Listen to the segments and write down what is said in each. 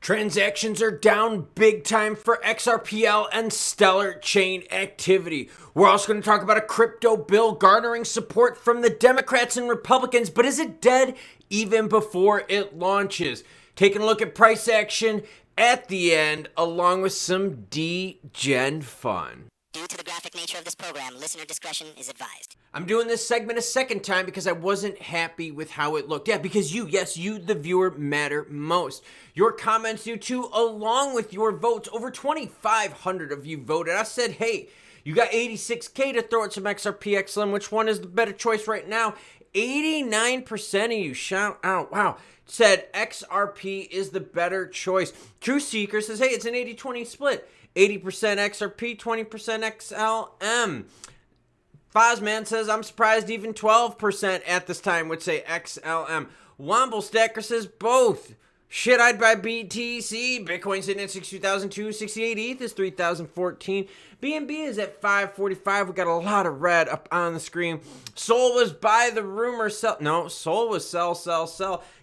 Transactions are down big time for XRPL and Stellar chain activity. We're also going to talk about a crypto bill garnering support from the Democrats and Republicans, but is it dead even before it launches? Taking a look at price action at the end, along with some D-Gen fun. Due to the graphic nature of this program, listener discretion is advised. I'm doing this segment a second time because I wasn't happy with how it looked. Yeah, because you, the viewer, matter most. Your comments do too, along with your votes. Over 2,500 of you voted. I said, hey, you got 86K to throw at some XRP XLM. Which one is the better choice right now? 89% of you shout out, wow, said XRP is the better choice. True Seeker says, hey, it's an 80-20 split. 80% XRP, 20% XLM. Fozman says, I'm surprised even 12% at this time would say XLM. Womble Stacker says both. Shit, I'd buy BTC. Bitcoin sitting at 62,268. ETH is 3,014. BNB is at 545. We got a lot of red up on the screen. Sol was buy the rumor sell. No, Sol was sell.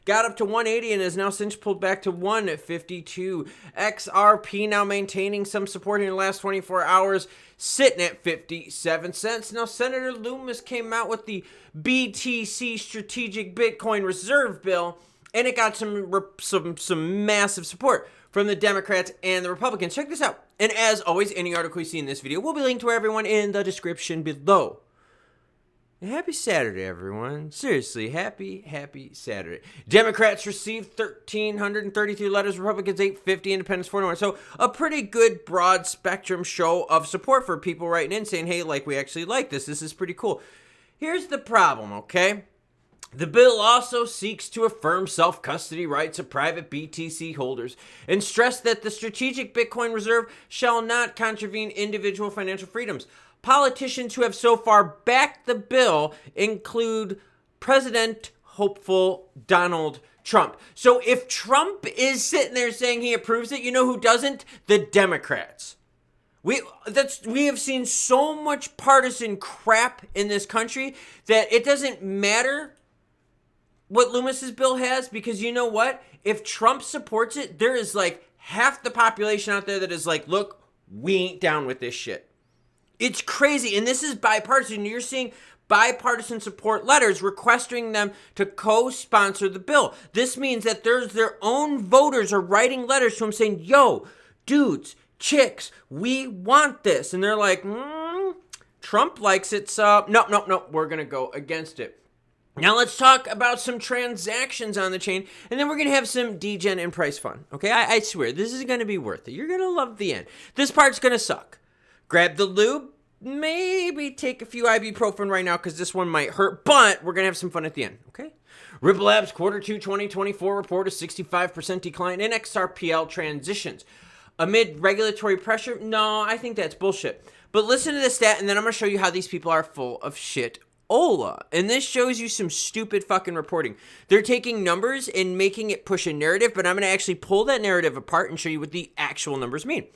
Got up to 180 and has now since pulled back to 152. XRP now maintaining some support in the last 24 hours, sitting at 57 cents. Now, Senator Lumens came out with the BTC Strategic Bitcoin Reserve Bill, and it got some massive support from the Democrats and the Republicans. Check this out. And as always, any article you see in this video will be linked to everyone in the description below. And happy Saturday, everyone. Seriously, happy Saturday. Democrats received 1,333 letters, Republicans 850, Independents 41. So a pretty good broad spectrum show of support for people writing in saying, hey, like, we actually like this. This is pretty cool. Here's the problem, okay? The bill also seeks to affirm self-custody rights of private BTC holders and stress that the strategic Bitcoin reserve shall not contravene individual financial freedoms. Politicians who have so far backed the bill include President hopeful Donald Trump. So if Trump is sitting there saying he approves it, you know who doesn't? The Democrats. We have seen so much partisan crap in this country that it doesn't matter what Lumens' bill has, because you know what? If Trump supports it, there is like half the population out there that is like, look, we ain't down with this shit. It's crazy, and this is bipartisan. You're seeing bipartisan support letters requesting them to co-sponsor the bill. This means that their own voters are writing letters to them saying, yo, dudes, chicks, we want this. And they're like, Trump likes it, so no, we're going to go against it. Now let's talk about some transactions on the chain, and then we're going to have some D-Gen and price fun. Okay, I swear, this is going to be worth it. You're going to love the end. This part's going to suck. Grab the lube, maybe take a few ibuprofen right now because this one might hurt, but we're going to have some fun at the end, okay? Ripple Labs Q2 2024 report a 65% decline in XRPL transitions. Amid regulatory pressure? No, I think that's bullshit. But listen to this stat, and then I'm going to show you how these people are full of shit. Ola, and this shows you some stupid fucking reporting. They're taking numbers and making it push a narrative, but I'm going to actually pull that narrative apart and show you what the actual numbers mean.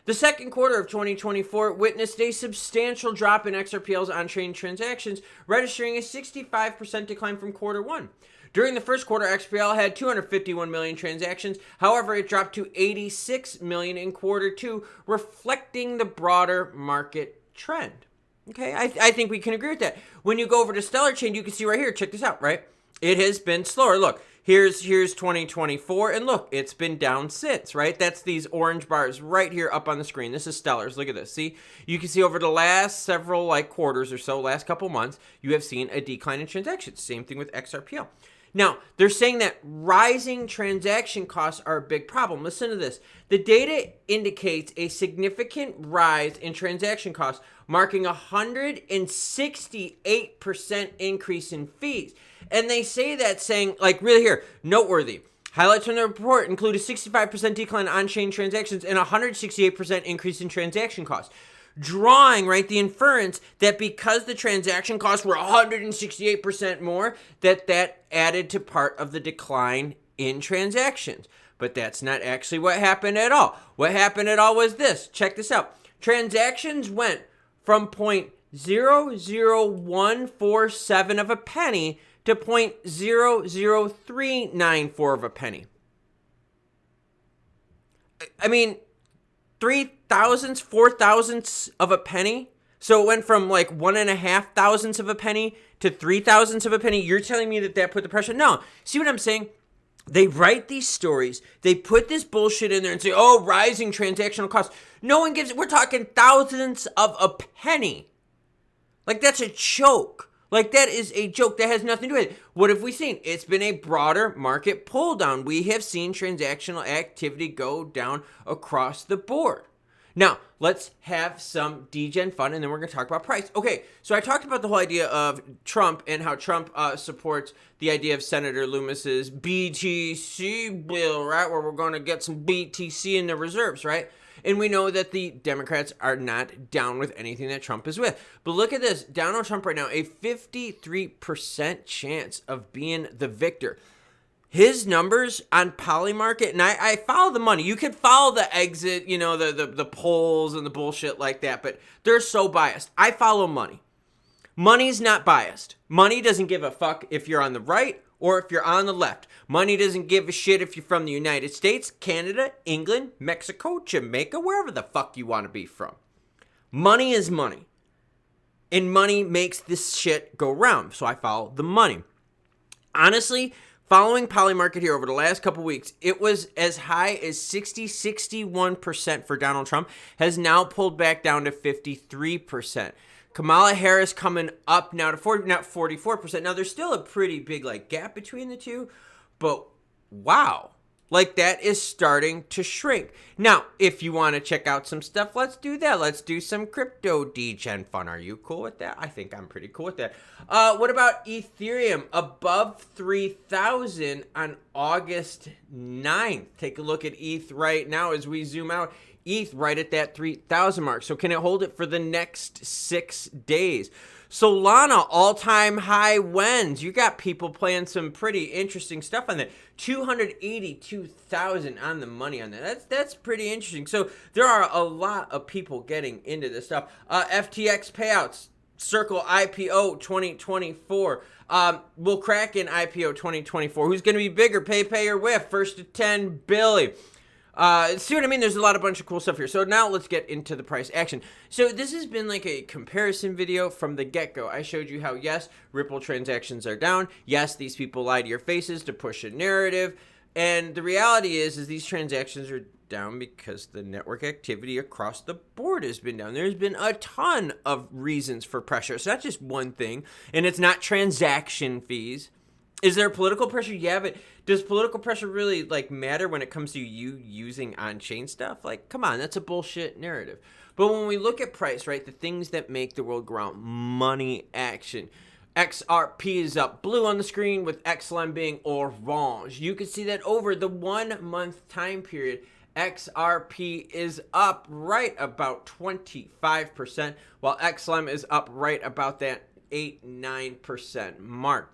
The second quarter of 2024 witnessed a substantial drop in XRPL's on-chain transactions, registering a 65% decline from quarter one. During the first quarter, XRPL had 251 million transactions. However, it dropped to 86 million in quarter two, reflecting the broader market trend. Okay, I think we can agree with that. When you go over to Stellar Chain, you can see right here, check this out, right? It has been slower. Look, here's 2024, and look, it's been down since, right? That's these orange bars right here up on the screen. This is Stellar's. Look at this. See, you can see over the last several quarters or so, last couple months, you have seen a decline in transactions. Same thing with XRPL. Now, they're saying that rising transaction costs are a big problem. Listen to this. The data indicates a significant rise in transaction costs, marking a 168% increase in fees. And they say that saying, like, really here, noteworthy. Highlights from the report include a 65% decline in on-chain transactions and a 168% increase in transaction costs. Drawing, right, the inference that because the transaction costs were 168% more, that added to part of the decline in transactions. But that's not actually what happened at all. What happened at all was this. Check this out. Transactions went from 0.00147 of a penny to 0.00394 of a penny. I mean, 3,000ths, 4,000ths of a penny. So it went from like 1,500ths of a penny to 3,000ths of a penny. You're telling me that put the pressure? No. See what I'm saying? They write these stories. They put this bullshit in there and say, oh, rising transactional costs. No one gives it. We're talking thousandths of a penny. Like, that's a joke. Like, that is a joke. That has nothing to do with it. What have we seen? It's been a broader market pull down. We have seen transactional activity go down across the board. Now, let's have some degen fun, and then we're going to talk about price. Okay, so I talked about the whole idea of Trump and how Trump supports the idea of Senator Lumens's BTC bill, right, where we're going to get some BTC in the reserves, right? And we know that the Democrats are not down with anything that Trump is with. But look at this. Donald Trump right now, a 53% chance of being the victor. His numbers on Polymarket, and I follow the money. You can follow the exit, you know, the polls and the bullshit like that, but they're so biased. I follow money. Money's not biased. Money doesn't give a fuck if you're on the right or if you're on the left. Money doesn't give a shit if you're from the United States, Canada, England, Mexico, Jamaica, wherever the fuck you want to be from. Money is money. And money makes this shit go round. So I follow the money. Honestly, following Polymarket here over the last couple weeks, it was as high as 61% for Donald Trump, has now pulled back down to 53%. Kamala Harris coming up now to 44%. Now, there's still a pretty big gap between the two, but wow. That is starting to shrink. Now, if you want to check out some stuff, let's do that. Let's do some crypto degen fun. Are you cool with that? I think I'm pretty cool with that. What about Ethereum above 3,000 on August 9th? Take a look at ETH right now as we zoom out. ETH right at that 3,000 mark. So can it hold it for the next 6 days? Solana all-time high wins. You got people playing some pretty interesting stuff on that. 282,000 on the money on that. That's pretty interesting. So there are a lot of people getting into this stuff. FTX payouts. Circle IPO 2024. Will Kraken IPO 2024. Who's going to be bigger? Pay or whiff? First to 10 billion. See what I mean? There's a bunch of cool stuff here. So now let's get into the price action. So this has been a comparison video from the get-go. I showed you how, yes, Ripple transactions are down. Yes, these people lie to your faces to push a narrative. And the reality is these transactions are down because the network activity across the board has been down. There's been a ton of reasons for pressure. It's not just one thing, and it's not transaction fees. Is there political pressure? Yeah, but does political pressure really matter when it comes to you using on-chain stuff? Come on, that's a bullshit narrative. But when we look at price, right, the things that make the world go round, money action. XRP is up blue on the screen with XLM being orange. You can see that over the 1 month time period, XRP is up right about 25%, while XLM is up right about that 8-9% mark.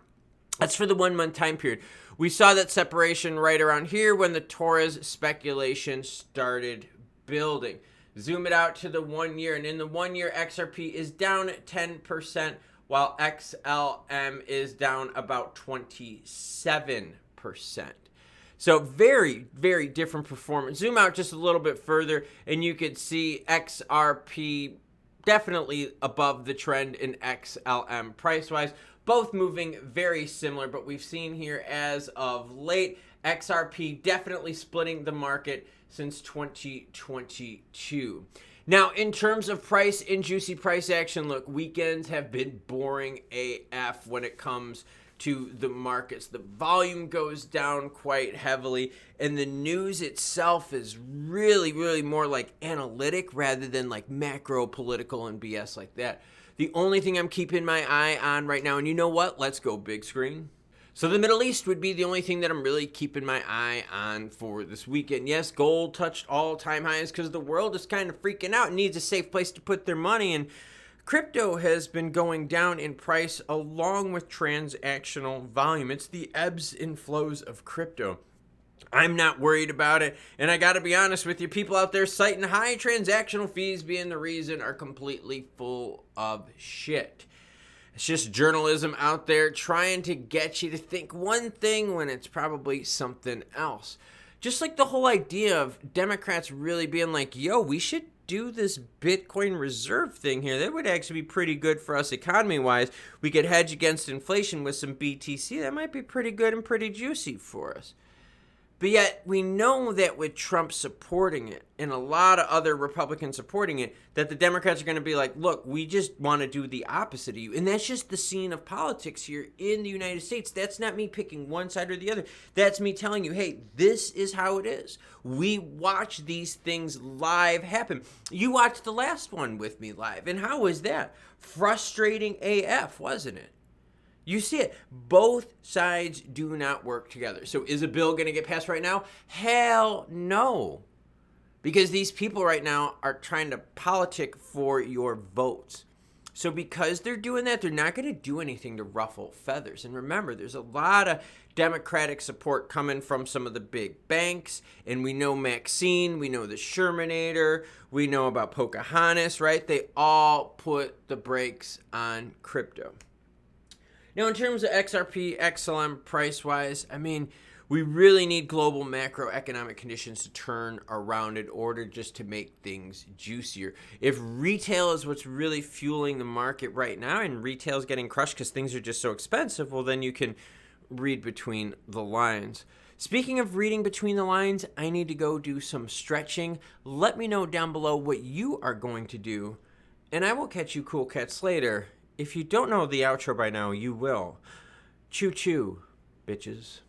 That's for the 1 month time period. We saw that separation right around here when the Torres speculation started building. Zoom it out to the 1 year, and in the 1 year, XRP is down 10%, while XLM is down about 27%. So very, very different performance. Zoom out just a little bit further, and you could see XRP definitely above the trend in XLM price-wise. Both moving very similar, but we've seen here as of late, XRP definitely splitting the market since 2022. Now, in terms of price and juicy price action, look, weekends have been boring AF when it comes to the markets. The volume goes down quite heavily, and the news itself is really, really more analytic rather than macro political and BS like that. The only thing I'm keeping my eye on right now, and you know what? Let's go big screen. So the Middle East would be the only thing that I'm really keeping my eye on for this weekend. Yes, gold touched all-time highs because the world is kind of freaking out and needs a safe place to put their money. And crypto has been going down in price along with transactional volume. It's the ebbs and flows of crypto. I'm not worried about it, and I gotta be honest with you, people out there citing high transactional fees being the reason are completely full of shit. It's just journalism out there trying to get you to think one thing when it's probably something else. Just like the whole idea of Democrats really being like, yo, we should do this Bitcoin reserve thing here. That would actually be pretty good for us economy-wise. We could hedge against inflation with some BTC. That might be pretty good and pretty juicy for us. But yet, we know that with Trump supporting it and a lot of other Republicans supporting it, that the Democrats are going to be like, look, we just want to do the opposite of you. And that's just the scene of politics here in the United States. That's not me picking one side or the other. That's me telling you, hey, this is how it is. We watch these things live happen. You watched the last one with me live. And how was that? Frustrating AF, wasn't it? You see it. Both sides do not work together. So is a bill going to get passed right now? Hell no. Because these people right now are trying to politic for your votes. So because they're doing that, they're not going to do anything to ruffle feathers. And remember, there's a lot of Democratic support coming from some of the big banks. And we know Maxine, we know the Shermanator, we know about Pocahontas, right? They all put the brakes on crypto. Now, in terms of XRP, XLM price-wise, I mean, we really need global macroeconomic conditions to turn around in order just to make things juicier. If retail is what's really fueling the market right now and retail is getting crushed because things are just so expensive, well, then you can read between the lines. Speaking of reading between the lines, I need to go do some stretching. Let me know down below what you are going to do, and I will catch you cool cats later. If you don't know the outro by now, you will. Choo choo, bitches.